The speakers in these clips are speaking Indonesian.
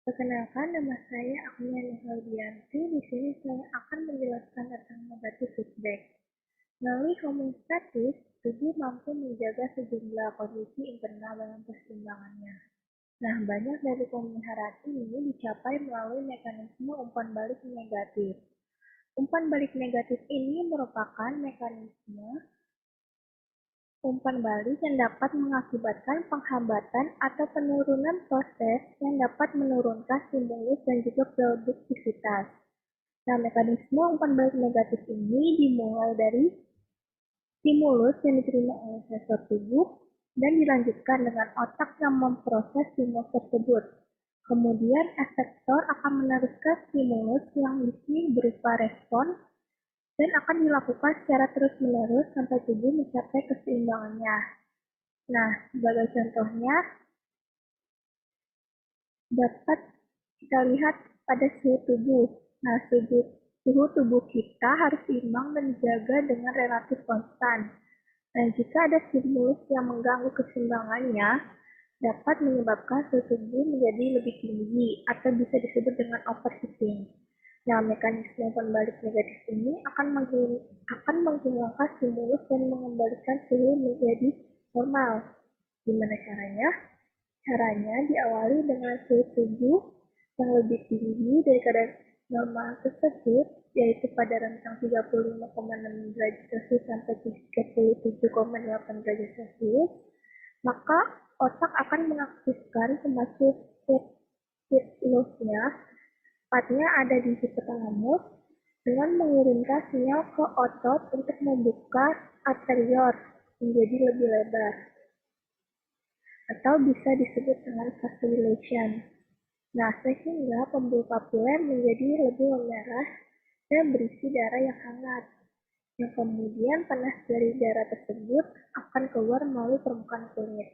Perkenalkan, nama saya Agnia Nurhalianti. Di sini saya akan menjelaskan tentang negatif feedback. Melalui homeostatis, tubuh mampu menjaga sejumlah kondisi internal dalam keseimbangannya. Nah, banyak dari pemeliharaan ini dicapai melalui mekanisme umpan balik negatif. Umpan balik negatif ini merupakan mekanisme umpan balik yang dapat mengakibatkan penghambatan atau penurunan proses yang dapat menurunkan stimulus dan juga produktivitas. Nah, mekanisme umpan balik negatif ini dimulai dari stimulus yang diterima oleh sensor tubuh dan dilanjutkan dengan otak yang memproses stimulus tersebut. Kemudian, efektor akan meneruskan stimulus yang di sini berupa respon dan akan dilakukan secara terus-menerus sampai tubuh mencapai keseimbangannya. Nah, sebagai contohnya, dapat kita lihat pada suhu tubuh. Nah, suhu tubuh kita harus seimbang dan dijaga dengan relatif konstan. Nah, jika ada stimulus yang mengganggu keseimbangannya, dapat menyebabkan suhu tubuh menjadi lebih tinggi atau bisa disebut dengan overheating. Nah, mekanisme pembalik negatif ini akan menghilangkan stimulus dan mengembalikan suhu menjadi normal. Gimana caranya? Caranya diawali dengan suhu tubuh yang lebih tinggi dari kadar normal tersebut, yaitu pada rentang 35,6 derajat Celcius sampai 37,8 derajat Celcius, maka otak akan mengaktifkan pemacu stimulus-nya, tepatnya ada di hipotalamus, dengan mengirimkan sinyal ke otot untuk membuka arteriol menjadi lebih lebar, atau bisa disebut dengan vasodilation. Nah, sehingga pembuluh papiler menjadi lebih memerah dan berisi darah yang hangat, yang kemudian panas dari darah tersebut akan keluar melalui permukaan kulit.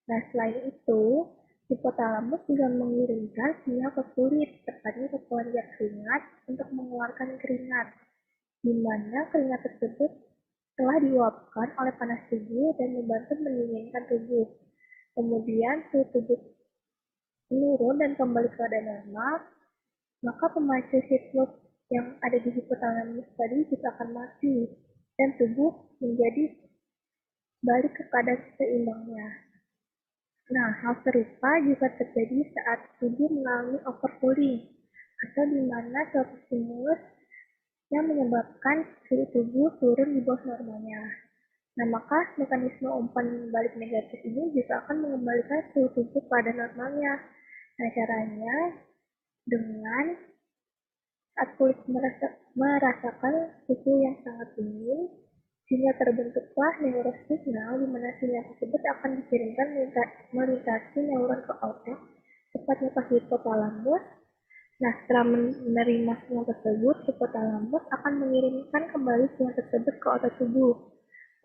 Nah, selain itu, hipotalamus juga mengirimkan sinyal ke kulit, tepatnya ke kelenjar keringat, untuk mengeluarkan keringat, di mana keringat tersebut telah diuapkan oleh panas tubuh dan membantu mendinginkan tubuh. Kemudian, suhu tubuh menurun dan kembali ke keadaan normal, maka pemacu siklus yang ada di hipotalamus tadi juga akan mati dan tubuh menjadi balik ke keadaan seimbangnya. Nah, hal serupa juga terjadi saat tubuh mengalami overcooling atau di mana suatu stimulus yang menyebabkan suhu tubuh turun di bawah normalnya. Nah, maka mekanisme umpan balik negatif ini juga akan mengembalikan suhu tubuh pada normalnya. Nah, caranya dengan saat kulit merasakan suhu yang sangat dingin, sehingga terbentuklah neurosignal di mana sinyal tersebut akan dikirimkan melintasi neuron ke otak, tepatnya ke hipotalamus. Nah, setelah menerima sinyal tersebut, hipotalamus akan mengirimkan kembali sinyal tersebut ke otot tubuh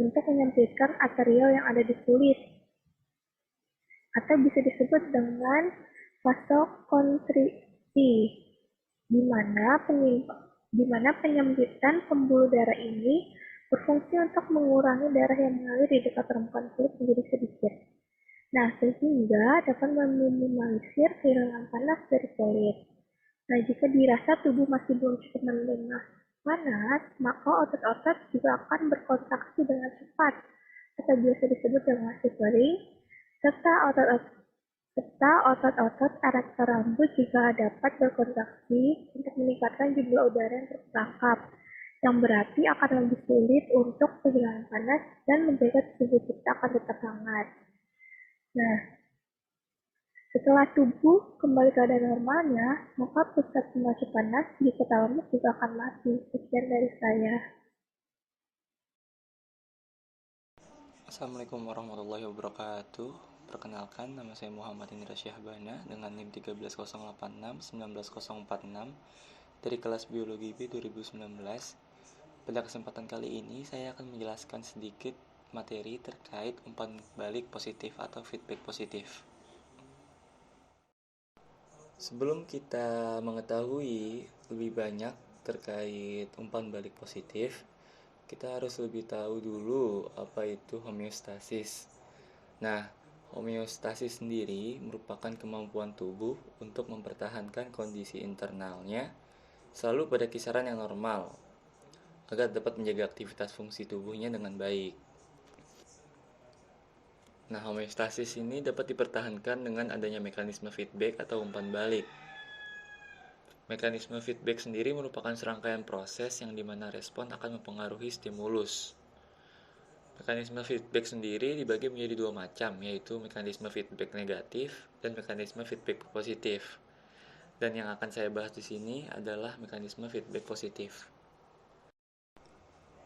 untuk menyempitkan arteriol yang ada di kulit, atau bisa disebut dengan vasokonstriksi, di mana penyempitan pembuluh darah ini berfungsi untuk mengurangi darah yang mengalir di dekat permukaan kulit menjadi sedikit. Nah, sehingga dapat meminimalisir kehilangan panas dari kulit. Nah, jika dirasa tubuh masih belum cukup menerima panas, maka otot-otot juga akan berkontraksi dengan cepat, atau biasa disebut dengan shivering, serta otot-otot erektor rambut juga dapat berkontraksi untuk meningkatkan jumlah udara yang terperangkap, yang berarti akan lebih sulit untuk kehilangan panas dan menjaga tubuh kita akan tetap hangat. Nah, setelah tubuh kembali ke keadaan normalnya, maka pusat pemacu panas di hipotalamus juga akan mati. Sekian dari saya. Assalamualaikum warahmatullahi wabarakatuh. Perkenalkan, nama saya Muhammad Indra Syahbana dengan NIM 13086 19046 dari kelas Biologi B 2019. Pada kesempatan kali ini, saya akan menjelaskan sedikit materi terkait umpan balik positif atau feedback positif. Sebelum kita mengetahui lebih banyak terkait umpan balik positif, kita harus lebih tahu dulu apa itu homeostasis. Nah, Homeostasis sendiri merupakan kemampuan tubuh untuk mempertahankan kondisi internalnya selalu pada kisaran yang normal agar dapat menjaga aktivitas fungsi tubuhnya dengan baik. Nah, homeostasis ini dapat dipertahankan dengan adanya mekanisme feedback atau umpan balik. Mekanisme feedback sendiri merupakan serangkaian proses yang dimana respon akan mempengaruhi stimulus. Mekanisme feedback sendiri dibagi menjadi dua macam, yaitu mekanisme feedback negatif dan mekanisme feedback positif. Dan yang akan saya bahas di sini adalah mekanisme feedback positif.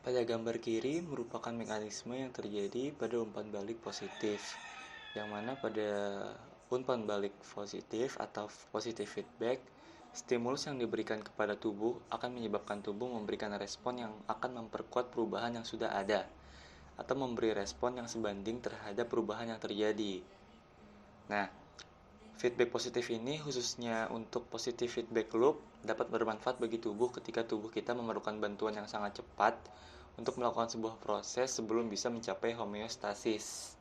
Pada gambar kiri merupakan mekanisme yang terjadi pada umpan balik positif, yang mana pada umpan balik positif atau positive feedback, stimulus yang diberikan kepada tubuh akan menyebabkan tubuh memberikan respon yang akan memperkuat perubahan yang sudah ada, atau memberi respon yang sebanding terhadap perubahan yang terjadi. Nah, feedback positif ini khususnya untuk positive feedback loop dapat bermanfaat bagi tubuh ketika tubuh kita memerlukan bantuan yang sangat cepat untuk melakukan sebuah proses sebelum bisa mencapai homeostasis.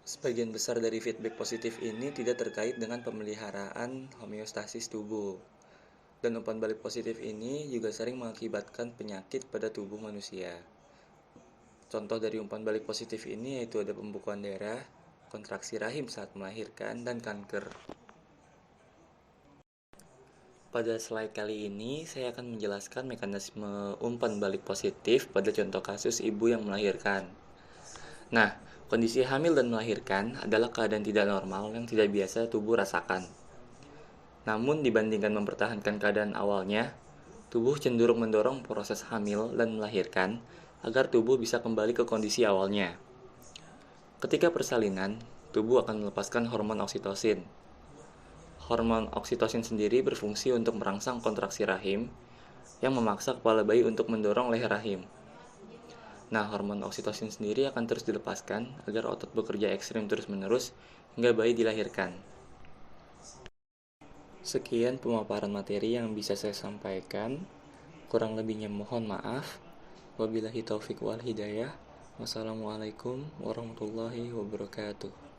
Sebagian besar dari feedback positif ini tidak terkait dengan pemeliharaan homeostasis tubuh. Dan umpan balik positif ini juga sering mengakibatkan penyakit pada tubuh manusia. Contoh dari umpan balik positif ini yaitu ada pembekuan darah, kontraksi rahim saat melahirkan, dan kanker. Pada slide kali ini, saya akan menjelaskan mekanisme umpan balik positif pada contoh kasus ibu yang melahirkan. Nah, kondisi hamil dan melahirkan adalah keadaan tidak normal yang tidak biasa tubuh rasakan. Namun, dibandingkan mempertahankan keadaan awalnya, tubuh cenderung mendorong proses hamil dan melahirkan agar tubuh bisa kembali ke kondisi awalnya. Ketika persalinan, tubuh akan melepaskan hormon oksitosin. Hormon oksitosin sendiri berfungsi untuk merangsang kontraksi rahim yang memaksa kepala bayi untuk mendorong leher rahim. Nah, hormon oksitosin sendiri akan terus dilepaskan agar otot bekerja ekstrim terus-menerus hingga bayi dilahirkan. Sekian pemaparan materi yang bisa saya sampaikan. Kurang lebihnya mohon maaf. Wabillahi taufiq wal hidayah. Wassalamualaikum warahmatullahi wabarakatuh.